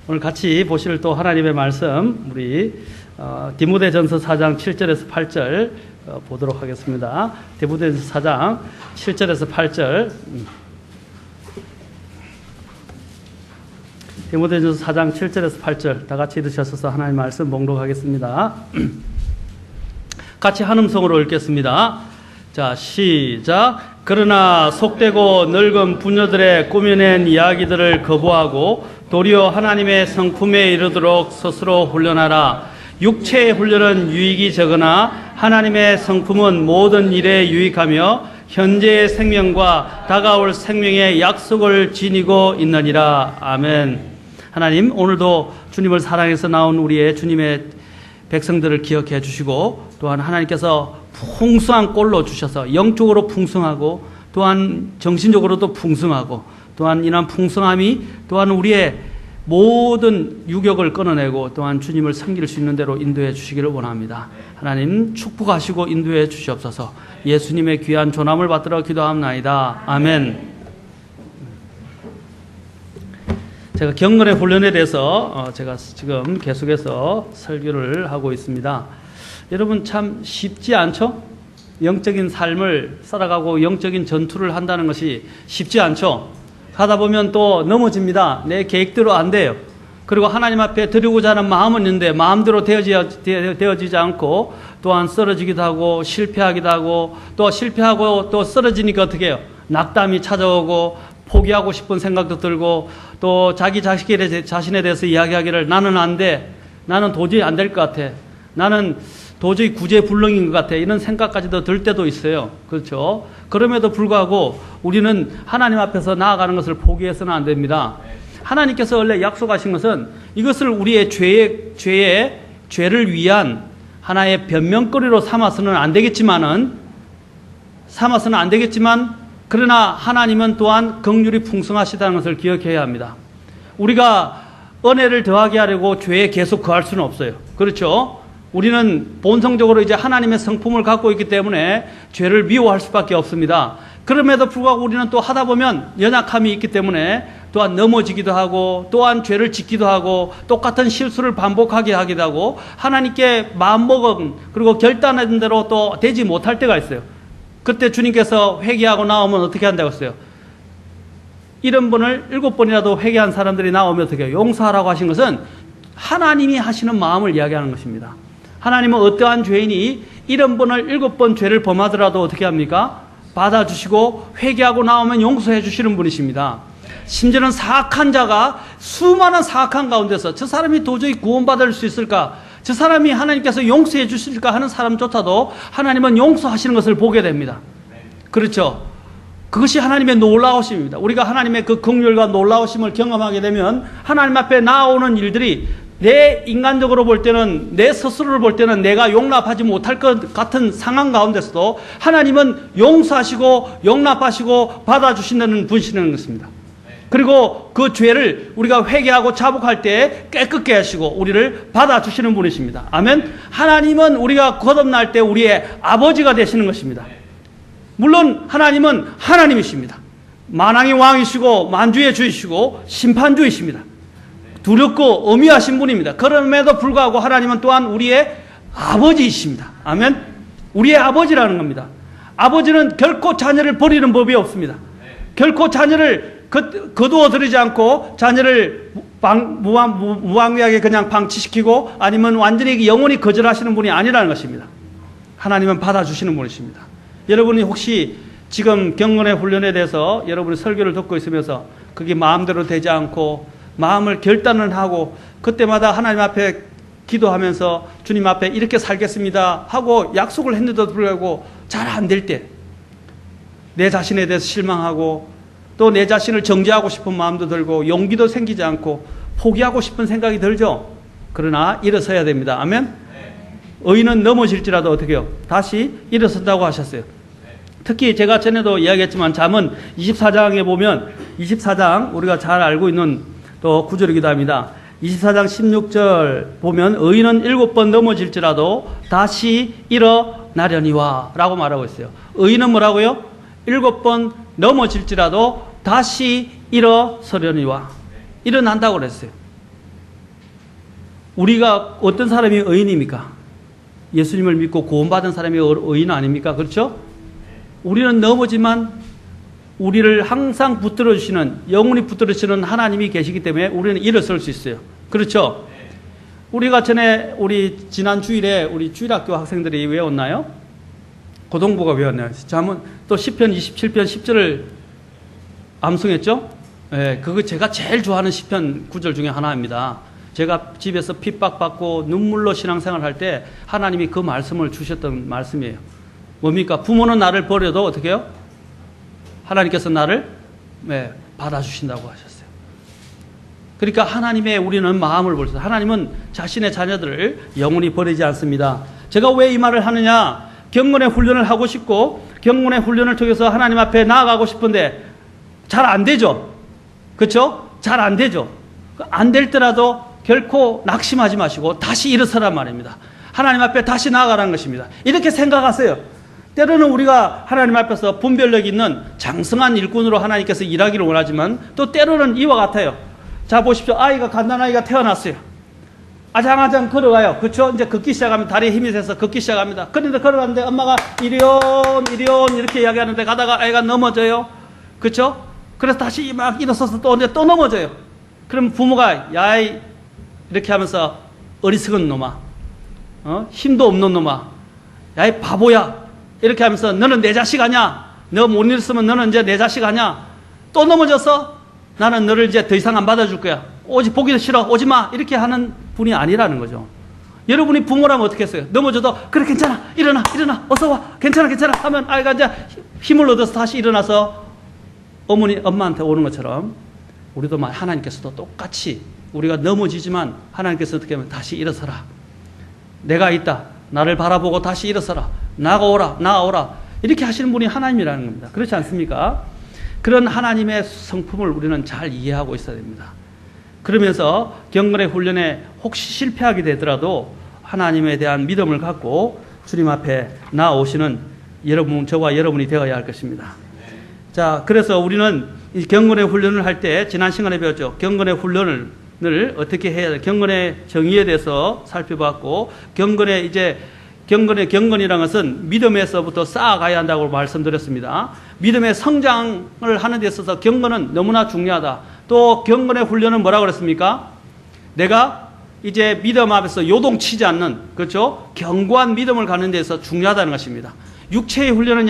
오늘 같이 보실 또 하나님의 말씀 우리 디모데전서 4장 7절에서 8절 보도록 하겠습니다. 디모데전서 4장 7절에서 8절 디모데전서 4장 7절에서 8절 다 같이 읽으셔서 하나님의 말씀 봉독하겠습니다. 같이 한 음성으로 읽겠습니다. 자, 시작. 그러나 속되고 늙은 부녀들의 꾸며낸 이야기들을 거부하고 도리어 하나님의 성품에 이르도록 스스로 훈련하라. 육체의 훈련은 유익이 적으나 하나님의 성품은 모든 일에 유익하며 현재의 생명과 다가올 생명의 약속을 지니고 있느니라. 아멘. 하나님, 오늘도 주님을 사랑해서 나온 우리의 주님의 백성들을 기억해 주시고 또한 하나님께서 풍성한 꼴로 주셔서 영적으로 풍성하고 또한 정신적으로도 풍성하고 또한 이런 풍성함이 또한 우리의 모든 유격을 끊어내고 또한 주님을 섬길 수 있는 대로 인도해 주시기를 원합니다. 하나님 축복하시고 인도해 주시옵소서. 예수님의 귀한 존함을 받들어 기도합나이다. 아멘. 제가 경건의 훈련에 대해서 제가 지금 계속해서 설교를 하고 있습니다. 여러분 참 쉽지 않죠? 영적인 삶을 살아가고 영적인 전투를 한다는 것이 쉽지 않죠? 하다 보면 또 넘어집니다. 내 계획대로 안 돼요. 그리고 하나님 앞에 드리고자 하는 마음은 있는데 마음대로 되어지지 않고 또한 쓰러지기도 하고 실패하기도 하고 또 실패하고 또 쓰러지니까 어떻게 해요? 낙담이 찾아오고 포기하고 싶은 생각도 들고 또 자기 자신에 대해서 이야기하기를 나는 안 돼. 나는 도저히 안 될 것 같아. 나는 도저히 구제불능인 것 같아. 이런 생각까지도 들 때도 있어요. 그렇죠? 그럼에도 불구하고 우리는 하나님 앞에서 나아가는 것을 포기해서는 안 됩니다. 하나님께서 원래 약속하신 것은 이것을 우리의 죄를 위한 하나의 변명거리로 삼아서는 안 되겠지만 그러나 하나님은 또한 긍휼이 풍성하시다는 것을 기억해야 합니다. 우리가 은혜를 더하게 하려고 죄에 계속 거할 수는 없어요. 그렇죠? 우리는 본성적으로 이제 하나님의 성품을 갖고 있기 때문에 죄를 미워할 수밖에 없습니다. 그럼에도 불구하고 우리는 또 하다 보면 연약함이 있기 때문에 또한 넘어지기도 하고 또한 죄를 짓기도 하고 똑같은 실수를 반복하게 하기도 하고 하나님께 마음먹은 그리고 결단한 대로 또 되지 못할 때가 있어요. 그때 주님께서 회개하고 나오면 어떻게 한다고 했어요? 70번을 7번이라도 회개한 사람들이 나오면 어떻게 해요? 용서하라고 하신 것은 하나님이 하시는 마음을 이야기하는 것입니다. 하나님은 어떠한 죄인이 70번을 7번 죄를 범하더라도 어떻게 합니까? 받아주시고 회개하고 나오면 용서해 주시는 분이십니다. 심지어는 사악한 자가 수많은 사악한 가운데서 저 사람이 도저히 구원받을 수 있을까? 저 사람이 하나님께서 용서해 주실까 하는 사람조차도 하나님은 용서하시는 것을 보게 됩니다. 그렇죠? 그것이 하나님의 놀라우심입니다. 우리가 하나님의 그 긍휼과 놀라우심을 경험하게 되면 하나님 앞에 나오는 일들이 내 인간적으로 볼 때는 내 스스로를 볼 때는 내가 용납하지 못할 것 같은 상황 가운데서도 하나님은 용서하시고 용납하시고 받아주신다는 분이시는 것입니다. 그리고 그 죄를 우리가 회개하고 자복할 때 깨끗게 하시고 우리를 받아주시는 분이십니다. 아멘. 하나님은 우리가 거듭날 때 우리의 아버지가 되시는 것입니다. 물론 하나님은 하나님이십니다. 만왕의 왕이시고 만주의 주이시고 심판주이십니다. 두렵고 엄위하신 분입니다. 그럼에도 불구하고 하나님은 또한 우리의 아버지이십니다. 아멘. 우리의 아버지라는 겁니다. 아버지는 결코 자녀를 버리는 법이 없습니다. 결코 자녀를 거두어 들이지 않고 자녀를 무방비하게 그냥 방치시키고 아니면 완전히 영원히 거절하시는 분이 아니라는 것입니다. 하나님은 받아주시는 분이십니다. 여러분이 혹시 지금 경건의 훈련에 대해서 여러분이 설교를 듣고 있으면서 그게 마음대로 되지 않고 마음을 결단을 하고 그때마다 하나님 앞에 기도하면서 주님 앞에 이렇게 살겠습니다 하고 약속을 했는데도 불구하고 잘 안 될 때 내 자신에 대해서 실망하고 또 내 자신을 정죄하고 싶은 마음도 들고 용기도 생기지 않고 포기하고 싶은 생각이 들죠. 그러나 일어서야 됩니다. 아멘. 의인은 넘어질지라도 어떻게 해요? 다시 일어선다고 하셨어요. 특히 제가 전에도 이야기했지만 잠언 24장에 보면 24장 우리가 잘 알고 있는 또 구절이기도 합니다. 24장 16절 보면 의인은 7번 넘어질지라도 다시 일어나려니와 라고 말하고 있어요. 의인은 뭐라고요? 7번 넘어질지라도 다시 일어서려니와 일어난다고 그랬어요. 우리가 어떤 사람이 의인입니까? 예수님을 믿고 구원받은 사람이 의인 아닙니까? 그렇죠? 우리는 넘어지만 우리를 항상 붙들어 주시는, 영원히 붙들어 주시는 하나님이 계시기 때문에 우리는 일어설 수 있어요. 그렇죠? 우리가 전에 우리 지난 주일에 우리 주일학교 학생들이 외웠나요? 고동부가 외웠나요? 자, 한번 또 시편 27편 10절을 암송했죠? 예, 그거 제가 제일 좋아하는 시편 구절 중에 하나입니다. 제가 집에서 핍박받고 눈물로 신앙생활 할 때 하나님이 그 말씀을 주셨던 말씀이에요. 뭡니까? 부모는 나를 버려도 어떻게 해요? 하나님께서 나를 받아주신다고 하셨어요. 그러니까 하나님의 우리는 마음을 볼 수 있어요. 하나님은 자신의 자녀들을 영원히 버리지 않습니다. 제가 왜 이 말을 하느냐? 경건의 훈련을 하고 싶고 경건의 훈련을 통해서 하나님 앞에 나아가고 싶은데 잘 안 되죠. 그렇죠? 잘 안 되죠. 안 될 때라도 결코 낙심하지 마시고 다시 일어서란 말입니다. 하나님 앞에 다시 나아가라는 것입니다. 이렇게 생각하세요. 때로는 우리가 하나님 앞에서 분별력 있는 장성한 일꾼으로 하나님께서 일하기를 원하지만 또 때로는 이와 같아요. 자, 보십시오. 갓난아이가 태어났어요. 아장아장 걸어가요. 그렇죠? 이제 걷기 시작하면 다리에 힘이 세서 걷기 시작합니다. 그런데 걸어가는데 엄마가 이리온 이렇게 이야기하는데 가다가 아이가 넘어져요. 그렇죠? 그래서 다시 막 일어서서 또 넘어져요. 그럼 부모가 야이 이렇게 하면서 어리석은 놈아, 힘도 없는 놈아, 야이 바보야 이렇게 하면서 너는 내 자식 아냐? 너 못 일었으면 너는 이제 내 자식 아냐? 또 넘어져서 나는 너를 이제 더 이상 안 받아줄 거야. 보기도 싫어. 오지 마. 이렇게 하는 분이 아니라는 거죠. 여러분이 부모라면 어떻게 했어요? 넘어져도 그래 괜찮아. 일어나. 어서 와. 괜찮아. 하면 아이가 이제 힘을 얻어서 다시 일어나서 엄마한테 오는 것처럼 우리도 하나님께서도 똑같이 우리가 넘어지지만 하나님께서 어떻게 하면 다시 일어서라. 내가 있다. 나를 바라보고 다시 일어서라. 나아오라. 이렇게 하시는 분이 하나님이라는 겁니다. 그렇지 않습니까? 그런 하나님의 성품을 우리는 잘 이해하고 있어야 됩니다. 그러면서 경건의 훈련에 혹시 실패하게 되더라도 하나님에 대한 믿음을 갖고 주님 앞에 나아오시는 저와 여러분이 되어야 할 것입니다. 자, 그래서 우리는 이 경건의 훈련을 할 때 지난 시간에 배웠죠. 경건의 훈련을 어떻게 해야 돼? 경건의 정의에 대해서 살펴봤고, 경건이라는 것은 믿음에서부터 쌓아가야 한다고 말씀드렸습니다. 믿음의 성장을 하는 데 있어서 경건은 너무나 중요하다. 또 경건의 훈련은 뭐라고 그랬습니까? 내가 이제 믿음 앞에서 요동치지 않는, 그렇죠? 견고한 믿음을 갖는 데서 중요하다는 것입니다. 육체의 훈련은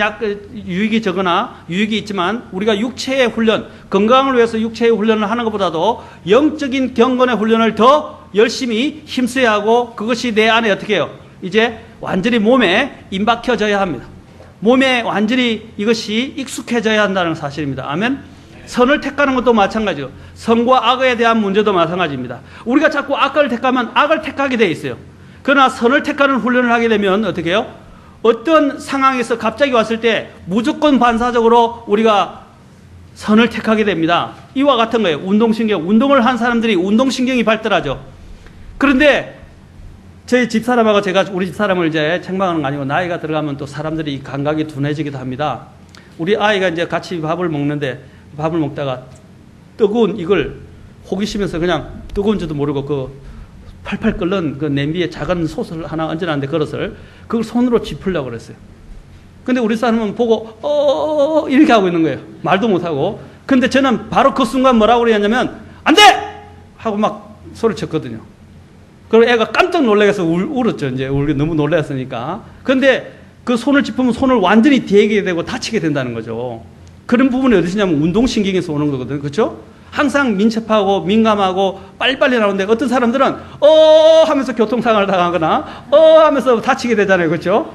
유익이 적으나 유익이 있지만 우리가 육체의 훈련, 건강을 위해서 육체의 훈련을 하는 것보다도 영적인 경건의 훈련을 더 열심히 힘써야 하고, 그것이 내 안에 어떻게 해요? 이제 완전히 몸에 임박혀져야 합니다. 몸에 완전히 이것이 익숙해져야 한다는 사실입니다. 아멘. 선을 택하는 것도 마찬가지죠. 선과 악에 대한 문제도 마찬가지입니다. 우리가 자꾸 악을 택하면 악을 택하게 돼 있어요. 그러나 선을 택하는 훈련을 하게 되면 어떻게 해요? 어떤 상황에서 갑자기 왔을 때 무조건 반사적으로 우리가 선을 택하게 됩니다. 이와 같은 거예요. 운동을 한 사람들이 운동신경이 발달하죠. 그런데 저희 집사람하고 제가 우리 집사람을 이제 책망하는 거 아니고, 나이가 들어가면 또 사람들이 감각이 둔해지기도 합니다. 우리 아이가 이제 같이 밥을 먹다가 뜨거운 이걸 호기심에서 그냥 뜨거운 줄도 모르고 그 팔팔 끓는 그 냄비에 작은 솥을 하나 얹어놨는데 그릇을 그걸 손으로 짚으려고 그랬어요. 근데 우리 사람은 보고 이렇게 하고 있는 거예요. 말도 못하고. 근데 저는 바로 그 순간 뭐라고 그랬냐면 안 돼! 하고 막 소리를 쳤거든요. 그리고 애가 깜짝 놀라서 울었죠. 이제 너무 놀랐으니까. 근데 그 손을 짚으면 손을 완전히 대게 되고 다치게 된다는 거죠. 그런 부분이 어디서냐면 운동신경에서 오는 거거든요. 그렇죠? 항상 민첩하고 민감하고 빨리빨리 나오는데 어떤 사람들은 하면서 교통사고를 당하거나 하면서 다치게 되잖아요. 그렇죠?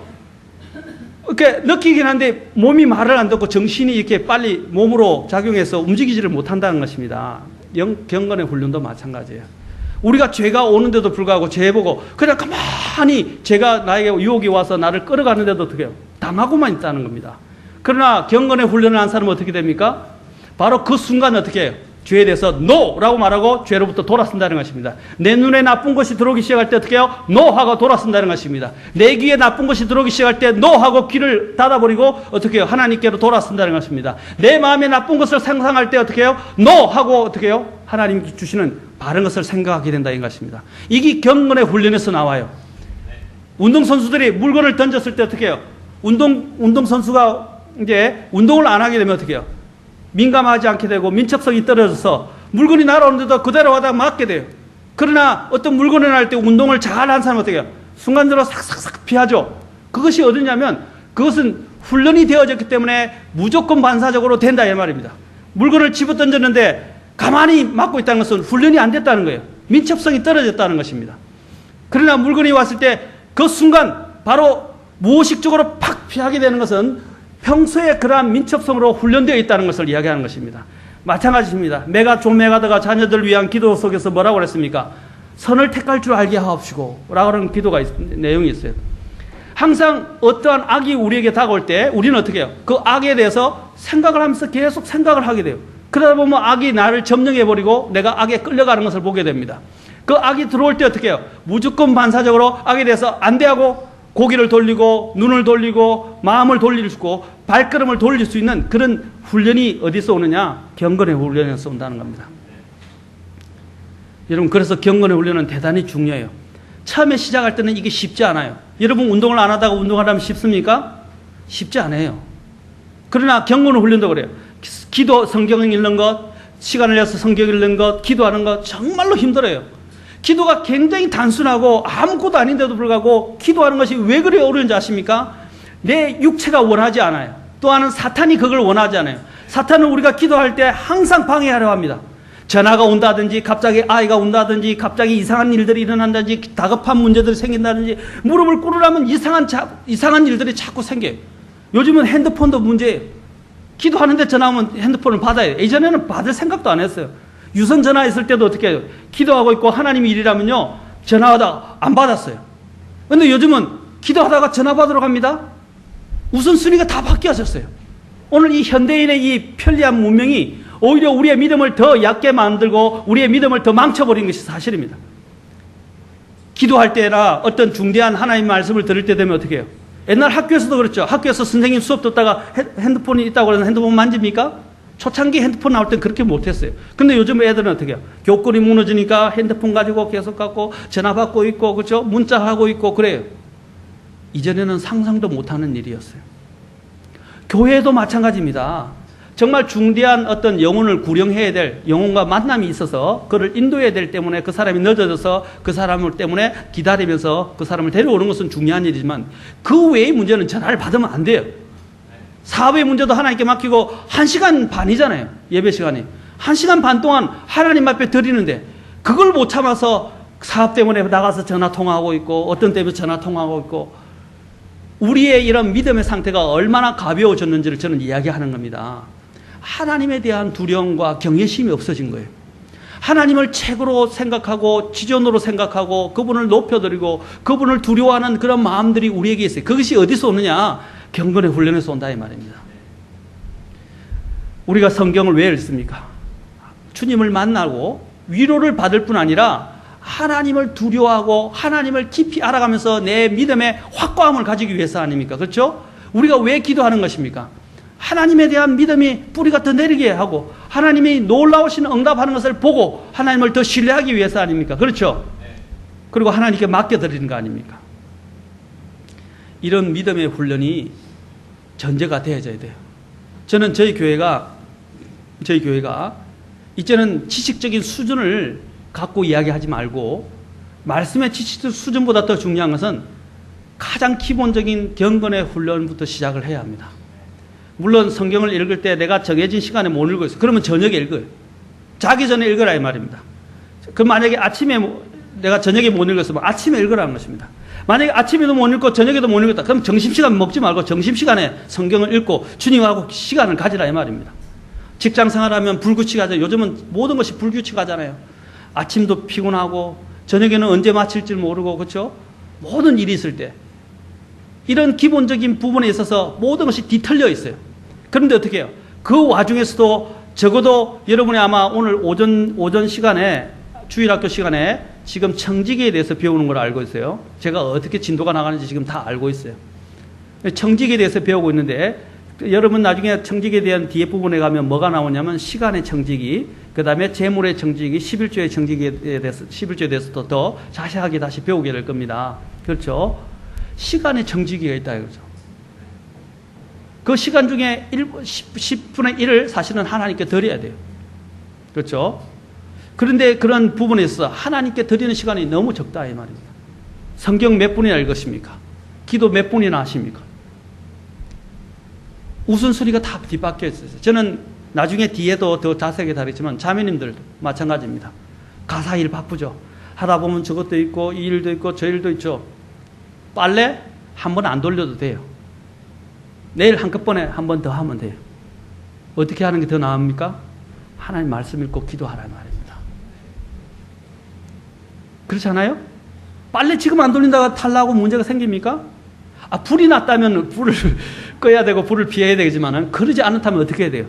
이렇게 느끼긴 한데 몸이 말을 안 듣고 정신이 이렇게 빨리 몸으로 작용해서 움직이지를 못한다는 것입니다. 경건의 훈련도 마찬가지예요. 우리가 죄가 오는데도 불구하고 죄 보고 그냥 가만히 죄가 나에게 유혹이 와서 나를 끌어가는데도 어떻게 해요? 당하고만 있다는 겁니다. 그러나 경건의 훈련을 한 사람은 어떻게 됩니까? 바로 그 순간 어떻게 해요? 죄에 대해서 NO라고 말하고 죄로부터 돌아선다는 것입니다. 내 눈에 나쁜 것이 들어오기 시작할 때 어떻게 해요? NO 하고 돌아선다는 것입니다. 내 귀에 나쁜 것이 들어오기 시작할 때 NO 하고 귀를 닫아버리고 어떻게 해요? 하나님께로 돌아선다는 것입니다. 내 마음에 나쁜 것을 상상할 때 어떻게 해요? NO 하고 어떻게 해요? 하나님 주시는 바른 것을 생각하게 된다 이 것입니다. 이게 경건의 훈련에서 나와요. 운동선수들이 물건을 던졌을 때 어떻게 해요? 운동선수가 이제 운동을 안 하게 되면 어떻게 해요? 민감하지 않게 되고 민첩성이 떨어져서 물건이 날아오는데도 그대로 하다가 맞게 돼요. 그러나 어떤 물건이 날 때 운동을 잘한 사람은 어떻게 해요? 순간적으로 삭삭삭 피하죠. 그것이 어디냐면 그것은 훈련이 되어졌기 때문에 무조건 반사적으로 된다 이 말입니다. 물건을 집어 던졌는데 가만히 맞고 있다는 것은 훈련이 안 됐다는 거예요. 민첩성이 떨어졌다는 것입니다. 그러나 물건이 왔을 때 그 순간 바로 무의식적으로 팍 피하게 되는 것은 평소에 그러한 민첩성으로 훈련되어 있다는 것을 이야기하는 것입니다. 마찬가지입니다. 존 메가더가 자녀들을 위한 기도 속에서 뭐라고 그랬습니까? 선을 택할 줄 알게 하옵시고 라고 하는 기도가 내용이 있어요. 항상 어떠한 악이 우리에게 다가올 때 우리는 어떻게 해요? 그 악에 대해서 생각을 하면서 계속 생각을 하게 돼요. 그러다 보면 악이 나를 점령해버리고 내가 악에 끌려가는 것을 보게 됩니다. 그 악이 들어올 때 어떻게 해요? 무조건 반사적으로 악에 대해서 안 대하고 고개를 돌리고 눈을 돌리고 마음을 돌리고 발걸음을 돌릴 수 있는 그런 훈련이 어디서 오느냐? 경건의 훈련에서 온다는 겁니다. 여러분, 그래서 경건의 훈련은 대단히 중요해요. 처음에 시작할 때는 이게 쉽지 않아요. 여러분 운동을 안 하다가 운동하려면 쉽습니까? 쉽지 않아요. 그러나 경건의 훈련도 그래요. 기도, 성경 읽는 것, 시간을 내서 성경 읽는 것, 기도하는 것 정말로 힘들어요. 기도가 굉장히 단순하고 아무것도 아닌데도 불구하고 기도하는 것이 왜 그리 어려운지 아십니까? 내 육체가 원하지 않아요. 또한 사탄이 그걸 원하지 않아요. 사탄은 우리가 기도할 때 항상 방해하려 합니다. 전화가 온다든지 갑자기 아이가 온다든지 갑자기 이상한 일들이 일어난다든지 다급한 문제들이 생긴다든지 무릎을 꿇으려면 이상한 일들이 자꾸 생겨요. 요즘은 핸드폰도 문제예요. 기도하는데 전화 오면 핸드폰을 받아요. 예전에는 받을 생각도 안 했어요. 유선 전화 있을 때도 어떻게 해요? 기도하고 있고 하나님 일이라면요 전화하다 안 받았어요. 그런데 요즘은 기도하다가 전화 받으러 갑니다. 우선순위가 다 바뀌어졌어요. 오늘 이 현대인의 이 편리한 문명이 오히려 우리의 믿음을 더 얕게 만들고 우리의 믿음을 더 망쳐버린 것이 사실입니다. 기도할 때나 어떤 중대한 하나님 말씀을 들을 때 되면 어떻게 해요? 옛날 학교에서도 그렇죠. 학교에서 선생님 수업 듣다가 핸드폰이 있다고 해서 핸드폰 만집니까? 초창기 핸드폰 나올 땐 그렇게 못했어요. 근데 요즘 애들은 어떻게 해요? 교권이 무너지니까 핸드폰 가지고 계속 갖고 전화 받고 있고, 그렇죠? 문자하고 있고 그래요. 이전에는 상상도 못하는 일이었어요. 교회도 마찬가지입니다. 정말 중대한 어떤 영혼을 구령해야 될 영혼과 만남이 있어서 그를 인도해야 될 때문에 그 사람이 늦어져서 그 사람을 때문에 기다리면서 그 사람을 데려오는 것은 중요한 일이지만 그 외의 문제는 전화를 받으면 안 돼요. 사업의 문제도 하나님께 맡기고 1시간 반이잖아요. 예배 시간이. 1시간 반 동안 하나님 앞에 드리는데 그걸 못 참아서 사업 때문에 나가서 전화 통화하고 있고 어떤 때문에 전화 통화하고 있고 우리의 이런 믿음의 상태가 얼마나 가벼워졌는지를 저는 이야기하는 겁니다. 하나님에 대한 두려움과 경외심이 없어진 거예요. 하나님을 최고로 생각하고 지존으로 생각하고 그분을 높여드리고 그분을 두려워하는 그런 마음들이 우리에게 있어요. 그것이 어디서 오느냐? 경건의 훈련에서 온다 이 말입니다. 우리가 성경을 왜 읽습니까? 주님을 만나고 위로를 받을 뿐 아니라 하나님을 두려워하고 하나님을 깊이 알아가면서 내 믿음의 확고함을 가지기 위해서 아닙니까? 그렇죠? 우리가 왜 기도하는 것입니까? 하나님에 대한 믿음이 뿌리가 더 내리게 하고 하나님이 놀라우신 응답하는 것을 보고 하나님을 더 신뢰하기 위해서 아닙니까? 그렇죠? 그리고 하나님께 맡겨드리는 거 아닙니까? 이런 믿음의 훈련이 전제가 되어져야 돼요. 저는 저희 교회가 이제는 지식적인 수준을 갖고 이야기하지 말고 말씀의 지식 수준보다 더 중요한 것은 가장 기본적인 경건의 훈련부터 시작을 해야 합니다. 물론 성경을 읽을 때 내가 정해진 시간에 못 읽고 있어요. 그러면 저녁에 읽어요. 자기 전에 읽으라 이 말입니다. 그럼 만약에 아침에 내가 저녁에 못 읽었으면 아침에 읽으라는 것입니다. 만약에 아침에도 못 읽고 저녁에도 못 읽었다. 그럼 점심시간 먹지 말고 점심시간에 성경을 읽고 주님하고 시간을 가지라 이 말입니다. 직장생활하면 불규칙하죠. 요즘은 모든 것이 불규칙하잖아요. 아침도 피곤하고 저녁에는 언제 마칠지 모르고 그렇죠? 모든 일이 있을 때 이런 기본적인 부분에 있어서 모든 것이 뒤틀려 있어요. 그런데 어떻게 해요? 그 와중에서도 적어도 여러분이 아마 오늘 오전 시간에 주일학교 시간에 지금 청지기에 대해서 배우는 걸 알고 있어요. 제가 어떻게 진도가 나가는지 지금 다 알고 있어요. 청지기에 대해서 배우고 있는데 여러분 나중에 청직에 대한 뒤에 부분에 가면 뭐가 나오냐면 시간의 청직이, 그 다음에 재물의 청직이, 11조의 청직에 대해서, 11조에 대해서도 더 자세하게 다시 배우게 될 겁니다. 그렇죠? 시간의 청지기가 있다 이거죠. 그 시간 중에 10분의 1을 사실은 하나님께 드려야 돼요. 그렇죠? 그런데 그런 부분에 있어서 하나님께 드리는 시간이 너무 적다 이 말입니다. 성경 몇 분이나 읽으십니까? 기도 몇 분이나 하십니까? 우선순위가 다 뒤바뀌어 있어요. 저는 나중에 뒤에도 더 자세하게 다루지만 자매님들도 마찬가지입니다. 가사 일 바쁘죠. 하다 보면 저것도 있고 이 일도 있고 저 일도 있죠. 빨래 한 번 안 돌려도 돼요. 내일 한꺼번에 한 번 더 하면 돼요. 어떻게 하는 게 더 나습니까? 하나님 말씀 읽고 기도하라는 말입니다. 그렇지 않아요? 빨래 지금 안 돌린다가 탈라고 문제가 생깁니까? 불이 났다면 불을 꺼야 되고 불을 피해야 되겠지만 그러지 않다면 어떻게 해야 돼요?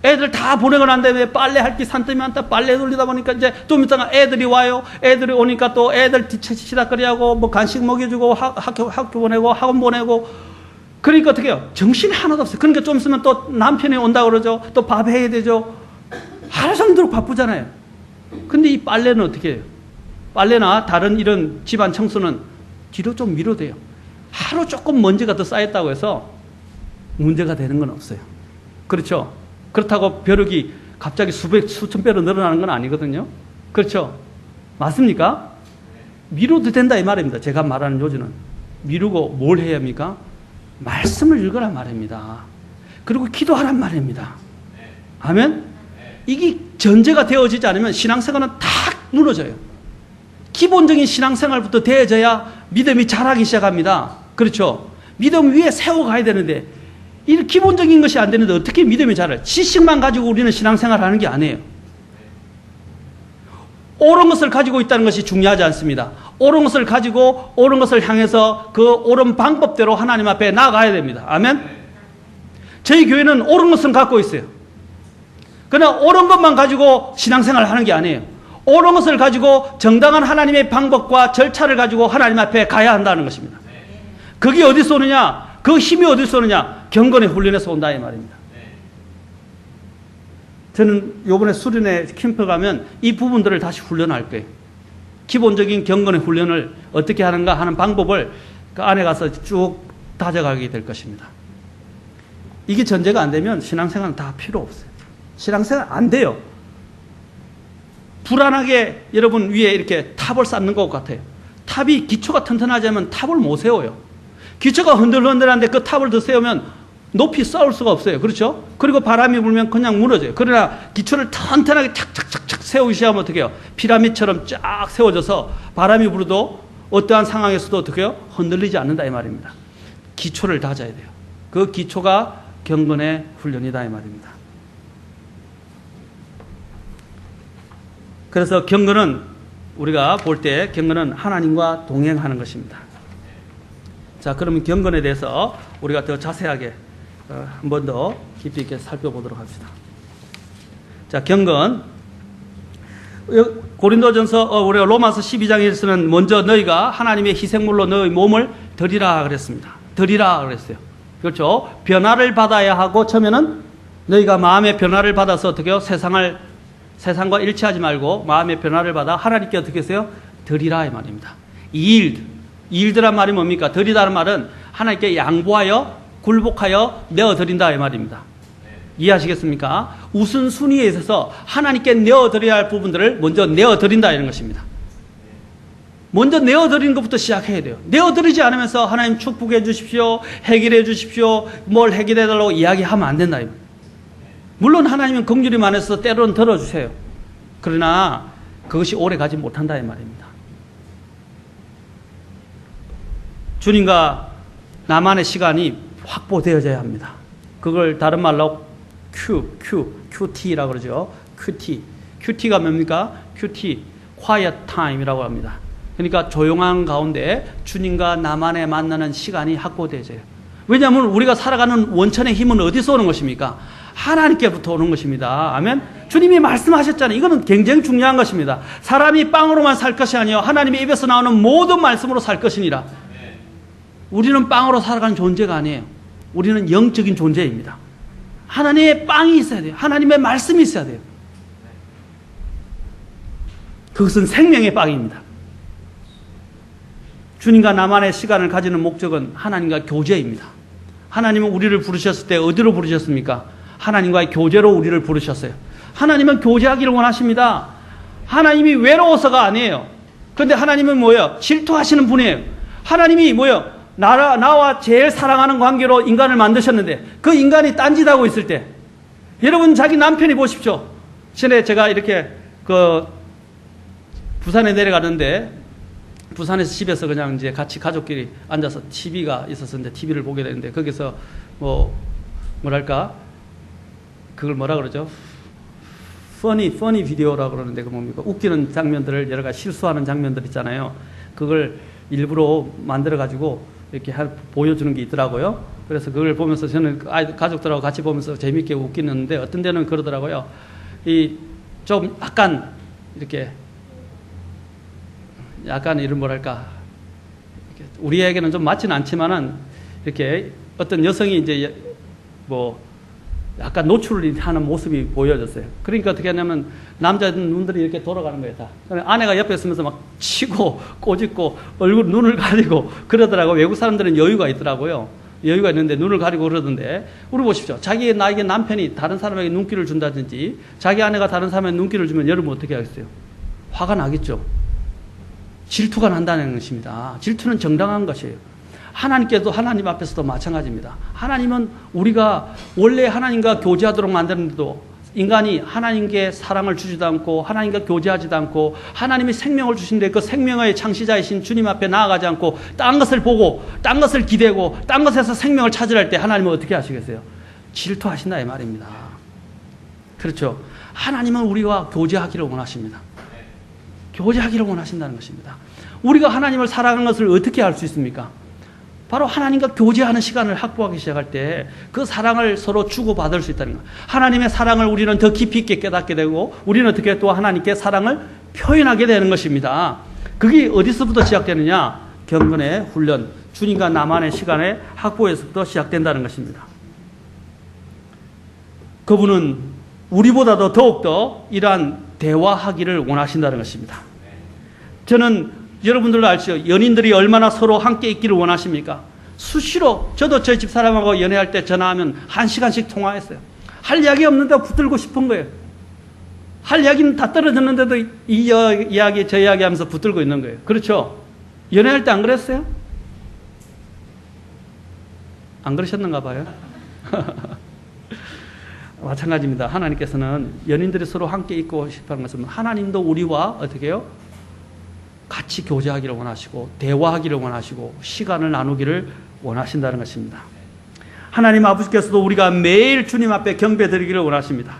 애들 다 보내고 난 다음에 빨래 할 게 산더미 많다. 빨래 돌리다 보니까 이제 좀 있다가 애들이 와요. 애들이 오니까 또 애들 시닥거리하고 뭐 간식 먹여주고 학교 보내고 학원 보내고 그러니까 어떻게 해요? 정신이 하나도 없어요. 그러니까 좀 있으면 또 남편이 온다 그러죠. 또 밥 해야 되죠. 하루 종일 바쁘잖아요. 근데 이 빨래는 어떻게 해요? 빨래나 다른 이런 집안 청소는 뒤로 좀 미뤄돼요. 하루 조금 먼지가 더 쌓였다고 해서 문제가 되는 건 없어요. 그렇죠? 그렇다고 벼룩이 갑자기 수천 배로 늘어나는 건 아니거든요. 그렇죠? 맞습니까? 미뤄도 된다 이 말입니다. 제가 말하는 요지는. 미루고 뭘 해야 합니까? 말씀을 읽으란 말입니다. 그리고 기도하란 말입니다. 아멘? 이게 전제가 되어지지 않으면 신앙생활은 다 무너져요. 기본적인 신앙생활부터 되어져야 믿음이 자라기 시작합니다. 그렇죠? 믿음 위에 세워가야 되는데 이 기본적인 것이 안 되는데 어떻게 믿음이 자라요? 지식만 가지고 우리는 신앙생활을 하는 게 아니에요. 옳은 것을 가지고 있다는 것이 중요하지 않습니다. 옳은 것을 가지고 옳은 것을 향해서 그 옳은 방법대로 하나님 앞에 나아가야 됩니다. 아멘? 저희 교회는 옳은 것은 갖고 있어요. 그러나 옳은 것만 가지고 신앙생활을 하는 게 아니에요. 옳은 것을 가지고 정당한 하나님의 방법과 절차를 가지고 하나님 앞에 가야 한다는 것입니다. 그게 어디서 오느냐? 그 힘이 어디서 오느냐? 경건의 훈련에서 온다 이 말입니다. 저는 이번에 수련회 캠프 가면 이 부분들을 다시 훈련할 거예요. 기본적인 경건의 훈련을 어떻게 하는가 하는 방법을 그 안에 가서 쭉 다져가게 될 것입니다. 이게 전제가 안 되면 신앙생활은 다 필요 없어요. 신앙생활 안 돼요. 불안하게 여러분 위에 이렇게 탑을 쌓는 것 같아요. 탑이 기초가 튼튼하지 않으면 탑을 못 세워요. 기초가 흔들흔들한데 그 탑을 더 세우면 높이 쌓을 수가 없어요. 그렇죠? 그리고 바람이 불면 그냥 무너져요. 그러나 기초를 튼튼하게 착착착착 세우기 시작하면 어떻게 해요? 피라미드처럼 쫙 세워져서 바람이 불어도 어떠한 상황에서도 어떻게 해요? 흔들리지 않는다 이 말입니다. 기초를 다져야 돼요. 그 기초가 경건의 훈련이다 이 말입니다. 그래서 경건은 우리가 볼 때 경건은 하나님과 동행하는 것입니다. 자, 그러면 경건에 대해서 우리가 더 자세하게 한 번 더 깊이 있게 살펴보도록 합시다. 자, 경건. 고린도전서 우리가 로마서 12장에서는 먼저 너희가 하나님의 희생물로 너희 몸을 드리라 그랬습니다. 드리라 그랬어요. 그렇죠? 변화를 받아야 하고 처음에는 너희가 마음의 변화를 받아서 어떻게 해요? 세상과 일치하지 말고 마음의 변화를 받아 하나님께 어떻게 했어요? 드리라 이 말입니다. 일드란 말이 뭡니까? 드리다는 말은 하나님께 양보하여 굴복하여 내어드린다 이 말입니다. 이해하시겠습니까? 우선순위에 있어서 하나님께 내어드려야 할 부분들을 먼저 내어드린다 이런 것입니다. 먼저 내어드리는 것부터 시작해야 돼요. 내어드리지 않으면서 하나님 축복해 주십시오, 해결해 주십시오, 뭘 해결해 달라고 이야기하면 안 된다. 물론 하나님은 긍휼이 많아서 때로는 들어주세요. 그러나 그것이 오래 가지 못한다 이 말입니다. 주님과 나만의 시간이 확보되어져야 합니다. 그걸 다른 말로 QT라고 그러죠. QT가 뭡니까? QT, Quiet Time이라고 합니다. 그러니까 조용한 가운데 주님과 나만의 만나는 시간이 확보되어져요. 왜냐하면 우리가 살아가는 원천의 힘은 어디서 오는 것입니까? 하나님께부터 오는 것입니다. 아멘. 주님이 말씀하셨잖아요. 이거는 굉장히 중요한 것입니다. 사람이 빵으로만 살 것이 아니요 하나님의 입에서 나오는 모든 말씀으로 살 것이니라. 우리는 빵으로 살아가는 존재가 아니에요. 우리는 영적인 존재입니다. 하나님의 빵이 있어야 돼요. 하나님의 말씀이 있어야 돼요. 그것은 생명의 빵입니다. 주님과 나만의 시간을 가지는 목적은 하나님과 교제입니다. 하나님은 우리를 부르셨을 때 어디로 부르셨습니까? 하나님과의 교제로 우리를 부르셨어요. 하나님은 교제하기를 원하십니다. 하나님이 외로워서가 아니에요. 그런데 하나님은 뭐예요? 질투하시는 분이에요. 하나님이 뭐예요? 나와 제일 사랑하는 관계로 인간을 만드셨는데 그 인간이 딴짓하고 있을 때 여러분 자기 남편이 보십시오. 전에 제가 이렇게 부산에 내려가는데 부산에서 집에서 그냥 이제 같이 가족끼리 앉아서 TV가 있었는데 TV를 보게 되는데 거기서 뭐랄까 그걸 뭐라 그러죠? 퍼니 비디오라고 그러는데 그 뭡니까? 웃기는 장면들을 여러 가지 실수하는 장면들 있잖아요. 그걸 일부러 만들어 가지고 이렇게 보여주는 게 있더라고요. 그래서 그걸 보면서 저는 가족들하고 같이 보면서 재밌게 웃기는데 어떤 데는 그러더라고요. 좀 약간 이런 뭐랄까 우리에게는 좀 맞지는 않지만은 이렇게 어떤 여성이 이제 약간 노출하는 모습이 보여졌어요. 그러니까 어떻게 하냐면 남자 눈들이 이렇게 돌아가는 거예요. 다. 아내가 옆에 있으면서 막 치고 꼬집고 눈을 가리고 그러더라고요. 외국 사람들은 여유가 있더라고요. 여유가 있는데 눈을 가리고 그러던데 우리 보십시오. 나에게 남편이 다른 사람에게 눈길을 준다든지 자기 아내가 다른 사람에게 눈길을 주면 여러분 어떻게 하겠어요? 화가 나겠죠. 질투가 난다는 것입니다. 질투는 정당한 것이에요. 하나님께도 하나님 앞에서도 마찬가지입니다. 하나님은 우리가 원래 하나님과 교제하도록 만드는데도 인간이 하나님께 사랑을 주지도 않고 하나님과 교제하지도 않고 하나님이 생명을 주신데 그 생명의 창시자이신 주님 앞에 나아가지 않고 딴 것을 보고 딴 것을 기대고 딴 것에서 생명을 찾으려 할 때 하나님은 어떻게 하시겠어요? 질투하신다 이 말입니다. 그렇죠. 하나님은 우리와 교제하기를 원하십니다. 교제하기를 원하신다는 것입니다. 우리가 하나님을 사랑하는 것을 어떻게 알 수 있습니까? 바로 하나님과 교제하는 시간을 확보하기 시작할 때 그 사랑을 서로 주고받을 수 있다는 것. 하나님의 사랑을 우리는 더 깊이 있게 깨닫게 되고 우리는 어떻게 또 하나님께 사랑을 표현하게 되는 것입니다. 그게 어디서부터 시작되느냐? 경건의 훈련, 주님과 나만의 시간의 확보에서부터 시작된다는 것입니다. 그분은 우리보다도 더욱더 이러한 대화하기를 원하신다는 것입니다. 저는 여러분들도 알죠? 연인들이 얼마나 서로 함께 있기를 원하십니까? 수시로 저도 저희 집사람하고 연애할 때 전화하면 1시간씩 통화했어요. 할 이야기 없는데 붙들고 싶은 거예요. 할 이야기는 다 떨어졌는데도 이 이야기 저 이야기 하면서 붙들고 있는 거예요. 그렇죠? 연애할 때 안 그랬어요? 안 그러셨는가 봐요. 마찬가지입니다. 하나님께서는 연인들이 서로 함께 있고 싶어하는 것은 하나님도 우리와 어떻게 해요? 같이 교제하기를 원하시고 대화하기를 원하시고 시간을 나누기를 원하신다는 것입니다. 하나님 아버지께서도 우리가 매일 주님 앞에 경배드리기를 원하십니다.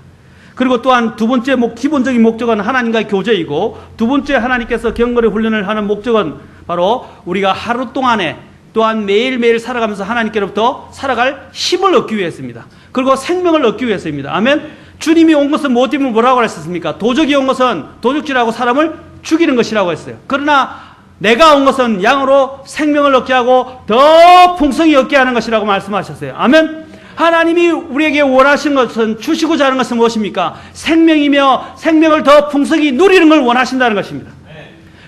그리고 또한 두 번째 기본적인 목적은 하나님과의 교제이고 두 번째 하나님께서 경건의 훈련을 하는 목적은 바로 우리가 하루 동안에 또한 매일매일 살아가면서 하나님께로부터 살아갈 힘을 얻기 위해서입니다. 그리고 생명을 얻기 위해서입니다. 아멘. 주님이 온 것은 뭐 때문에 뭐라고 했었습니까? 도적이 온 것은 도둑질하고 사람을 죽이는 것이라고 했어요. 그러나 내가 온 것은 양으로 생명을 얻게 하고 더 풍성히 얻게 하는 것이라고 말씀하셨어요. 아멘. 하나님이 우리에게 원하신 것은 주시고자 하는 것은 무엇입니까? 생명이며 생명을 더 풍성히 누리는 걸 원하신다는 것입니다.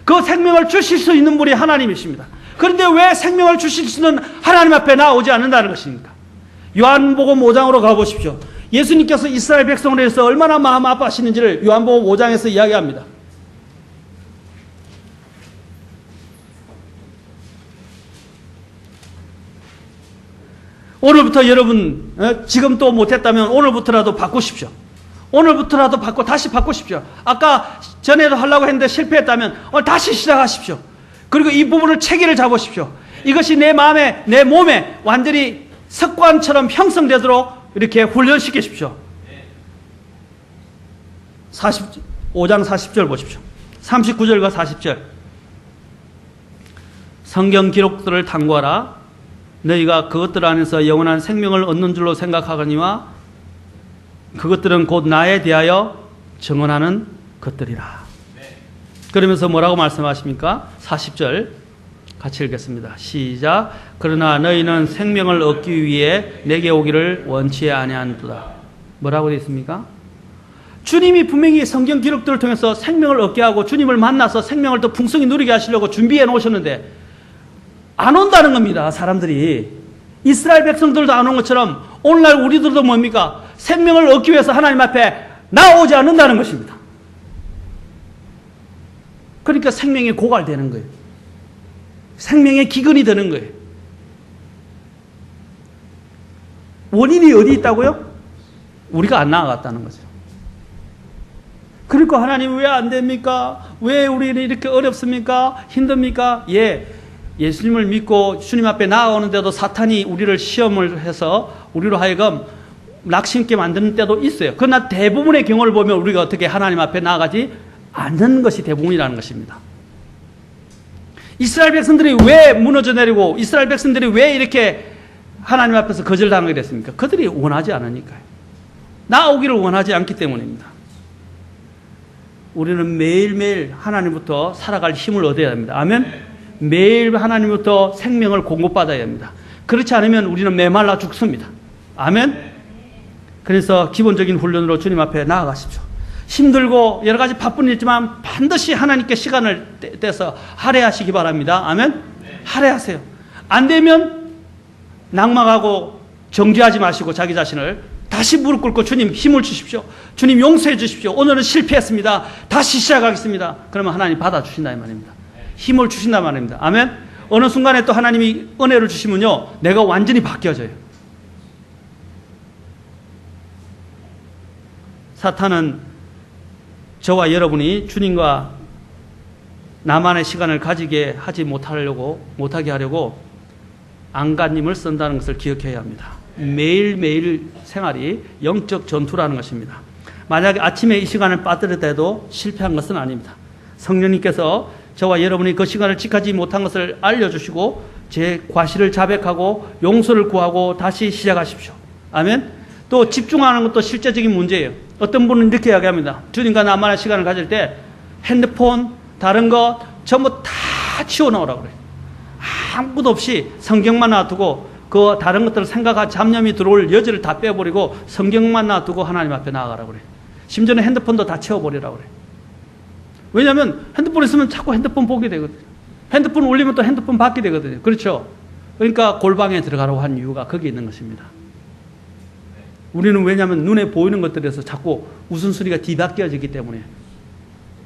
그 생명을 주실 수 있는 분이 하나님이십니다. 그런데 왜 생명을 주실 수 있는 하나님 앞에 나오지 않는다는 것입니까? 요한복음 5장으로 가보십시오. 예수님께서 이스라엘 백성을 위해서 얼마나 마음 아파하시는지를 요한복음 5장에서 이야기합니다. 오늘부터 여러분 지금 또 못했다면 오늘부터라도 바꾸십시오. 오늘부터라도 다시 바꾸십시오. 아까 전에도 하려고 했는데 실패했다면 오늘 다시 시작하십시오. 그리고 이 부분을 체계를 잡으십시오. 이것이 내 마음에 내 몸에 완전히 습관처럼 형성되도록 이렇게 훈련시키십시오. 5장 40절 보십시오. 39절과 40절. 성경 기록들을 탐구하라. 너희가 그것들 안에서 영원한 생명을 얻는 줄로 생각하거니와 그것들은 곧 나에 대하여 증언하는 것들이라. 그러면서 뭐라고 말씀하십니까? 40절 같이 읽겠습니다. 시작. 그러나 너희는 생명을 얻기 위해 내게 오기를 원치 아니하노라. 뭐라고 되어 있습니까? 주님이 분명히 성경 기록들을 통해서 생명을 얻게 하고 주님을 만나서 생명을 더 풍성히 누리게 하시려고 준비해 놓으셨는데 안 온다는 겁니다. 사람들이. 이스라엘 백성들도 안 온 것처럼 오늘날 우리들도 뭡니까? 생명을 얻기 위해서 하나님 앞에 나오지 않는다는 것입니다. 그러니까 생명이 고갈되는 거예요. 생명의 기근이 되는 거예요. 원인이 어디 있다고요? 우리가 안 나아갔다는 거죠. 그러니까 하나님 왜 안 됩니까? 왜 우리는 이렇게 어렵습니까? 힘듭니까? 예수님을 믿고 주님 앞에 나아오는데도 사탄이 우리를 시험을 해서 우리로 하여금 낙심있게 만드는 때도 있어요. 그러나 대부분의 경우를 보면 우리가 어떻게 하나님 앞에 나아가지 않는 것이 대부분이라는 것입니다. 이스라엘 백성들이 왜 무너져 내리고 이스라엘 백성들이 왜 이렇게 하나님 앞에서 거절당하게 됐습니까? 그들이 원하지 않으니까요. 나오기를 원하지 않기 때문입니다. 우리는 매일매일 하나님부터 살아갈 힘을 얻어야 합니다. 아멘? 매일 하나님부터 생명을 공급받아야 합니다. 그렇지 않으면 우리는 메말라 죽습니다. 아멘? 그래서 기본적인 훈련으로 주님 앞에 나아가십시오. 힘들고 여러 가지 바쁜 일 있지만 반드시 하나님께 시간을 떼서 할애하시기 바랍니다. 아멘? 할애하세요. 안 되면 낙망하고 정죄하지 마시고 자기 자신을 다시 무릎 꿇고 주님 힘을 주십시오. 주님 용서해 주십시오. 오늘은 실패했습니다. 다시 시작하겠습니다. 그러면 하나님 받아주신다 이 말입니다. 힘을 주신다 말입니다. 아멘? 어느 순간에 또 하나님이 은혜를 주시면요 내가 완전히 바뀌어져요. 사탄은 저와 여러분이 주님과 나만의 시간을 가지게 하지 못하게 하려고 안간힘을 쓴다는 것을 기억해야 합니다. 매일매일 생활이 영적 전투라는 것입니다. 만약에 아침에 이 시간을 빠뜨렸다 해도 실패한 것은 아닙니다. 성령님께서 저와 여러분이 그 시간을 지키지 못한 것을 알려주시고 제 과실을 자백하고 용서를 구하고 다시 시작하십시오. 아멘? 또 집중하는 것도 실제적인 문제예요. 어떤 분은 이렇게 이야기합니다. 주님과 나만의 시간을 가질 때 핸드폰, 다른 것 전부 다 치워놓으라고 그래요. 아무것도 없이 성경만 놔두고 그 다른 것들을 생각하고 잡념이 들어올 여지를 다 빼버리고 성경만 놔두고 하나님 앞에 나아가라고 그래요. 심지어는 핸드폰도 다 채워버리라고 그래요. 왜냐하면 핸드폰 있으면 자꾸 핸드폰 보게 되거든요. 핸드폰 올리면 또 핸드폰 받게 되거든요. 그렇죠? 그러니까 골방에 들어가라고 한 이유가 거기에 있는 것입니다. 우리는 왜냐하면 눈에 보이는 것들에서 자꾸 웃음소리가 뒤바뀌어지기 때문에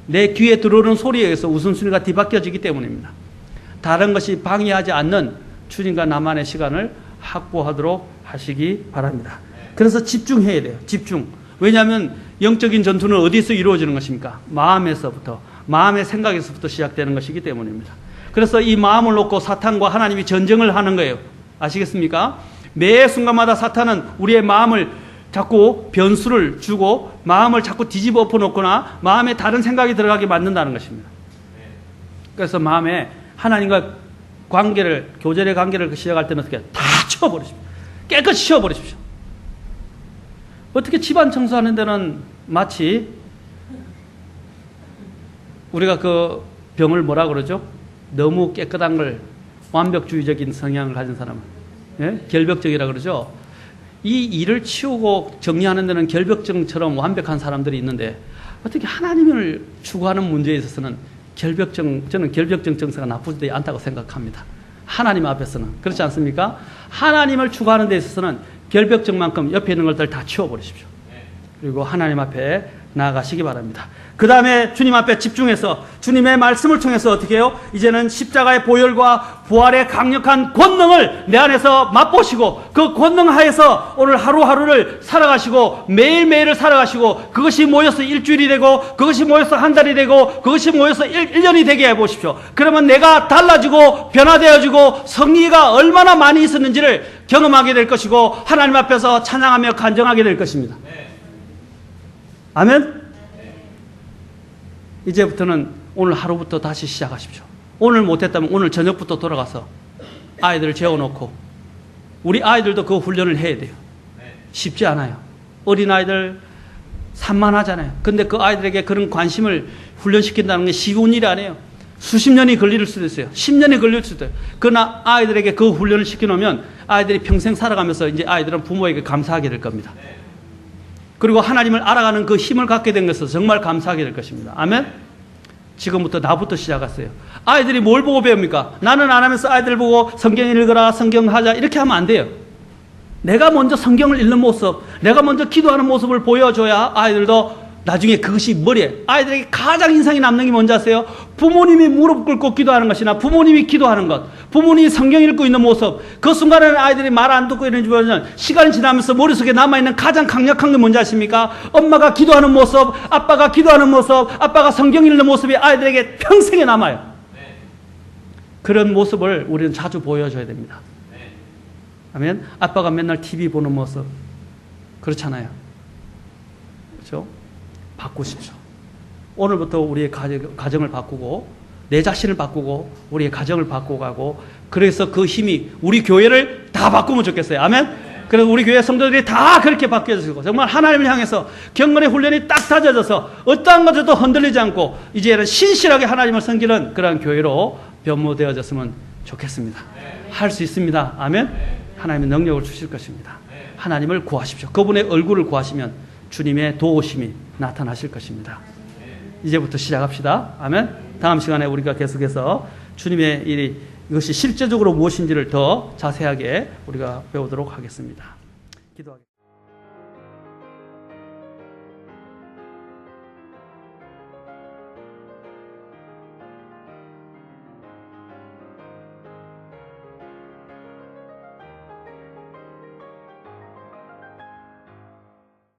내 귀에 들어오는 소리에 의해서 웃음소리가 뒤바뀌어지기 때문입니다. 다른 것이 방해하지 않는 주님과 나만의 시간을 확보하도록 하시기 바랍니다. 그래서 집중해야 돼요. 집중. 왜냐하면 영적인 전투는 어디서 이루어지는 것입니까? 마음에서부터, 마음의 생각에서부터 시작되는 것이기 때문입니다. 그래서 이 마음을 놓고 사탄과 하나님이 전쟁을 하는 거예요. 아시겠습니까? 매 순간마다 사탄은 우리의 마음을 자꾸 변수를 주고 마음을 자꾸 뒤집어 엎어놓거나 마음에 다른 생각이 들어가게 만든다는 것입니다. 그래서 마음에 하나님과 교제의 관계를 시작할 때는 어떻게 다 치워버리십시오. 깨끗이 치워버리십시오. 어떻게 집안 청소하는 데는 마치 우리가 그 병을 뭐라 그러죠? 너무 깨끗한 걸 완벽주의적인 성향을 가진 사람은 결벽증이라 그러죠. 이 일을 치우고 정리하는 데는 결벽증처럼 완벽한 사람들이 있는데 어떻게 하나님을 추구하는 문제에 있어서는 저는 결벽증 증세가 나쁘지 않다고 생각합니다. 하나님 앞에서는. 그렇지 않습니까? 하나님을 추구하는 데 있어서는 결벽증만큼 옆에 있는 것들 다 치워버리십시오. 그리고 하나님 앞에 나아가시기 바랍니다. 그 다음에 주님 앞에 집중해서 주님의 말씀을 통해서 어떻게 해요? 이제는 십자가의 보혈과 부활의 강력한 권능을 내 안에서 맛보시고 그 권능 하에서 오늘 하루하루를 살아가시고 매일매일을 살아가시고 그것이 모여서 일주일이 되고 그것이 모여서 한 달이 되고 그것이 모여서 1년이 되게 해보십시오. 그러면 내가 달라지고 변화되어지고 성리가 얼마나 많이 있었는지를 경험하게 될 것이고 하나님 앞에서 찬양하며 간증하게 될 것입니다. 아멘? 이제부터는 오늘 하루부터 다시 시작하십시오. 오늘 못했다면 오늘 저녁부터 돌아가서 아이들을 재워놓고 우리 아이들도 그 훈련을 해야 돼요. 쉽지 않아요. 어린아이들 산만하잖아요. 근데 그 아이들에게 그런 관심을 훈련시킨다는 게 쉬운 일이 아니에요. 수십 년이 걸릴 수도 있어요. 10년이 걸릴 수도 있어요. 그러나 아이들에게 그 훈련을 시켜놓으면 아이들이 평생 살아가면서 이제 아이들은 부모에게 감사하게 될 겁니다. 그리고 하나님을 알아가는 그 힘을 갖게 된 것은 정말 감사하게 될 것입니다. 아멘? 지금부터 나부터 시작하세요. 아이들이 뭘 보고 배웁니까? 나는 안 하면서 아이들 보고 성경 읽어라, 성경 하자 이렇게 하면 안 돼요. 내가 먼저 성경을 읽는 모습, 내가 먼저 기도하는 모습을 보여줘야 아이들도 나중에 그것이 머리에, 아이들에게 가장 인상이 남는 게 뭔지 아세요? 부모님이 무릎 꿇고 기도하는 것이나 부모님이 기도하는 것, 부모님이 성경 읽고 있는 모습, 그 순간에는 아이들이 말 안 듣고 이러는 줄은 시간이 지나면서 머릿속에 남아있는 가장 강력한 게 뭔지 아십니까? 엄마가 기도하는 모습, 아빠가 기도하는 모습, 아빠가 성경 읽는 모습이 아이들에게 평생에 남아요. 그런 모습을 우리는 자주 보여줘야 됩니다. 아멘? 아빠가 맨날 TV 보는 모습, 그렇잖아요. 그렇죠? 바꾸십시오. 오늘부터 우리의 가정을 바꾸고 내 자신을 바꾸고 우리의 가정을 바꿔가고, 그래서 그 힘이 우리 교회를 다 바꾸면 좋겠어요. 아멘? 그래서 우리 교회 성도들이 다 그렇게 바뀌어지고 정말 하나님을 향해서 경건의 훈련이 딱 다져져서 어떠한 것에도 흔들리지 않고 이제는 신실하게 하나님을 섬기는 그런 교회로 변모되어졌으면 좋겠습니다. 할 수 있습니다. 아멘? 하나님의 능력을 주실 것입니다. 하나님을 구하십시오. 그분의 얼굴을 구하시면 주님의 도우심이 나타나실 것입니다. 이제부터 시작합시다. 아멘. 다음 시간에 우리가 계속해서 주님의 일이 이것이 실제적으로 무엇인지를 더 자세하게 우리가 배우도록 하겠습니다. 기도하겠습니다.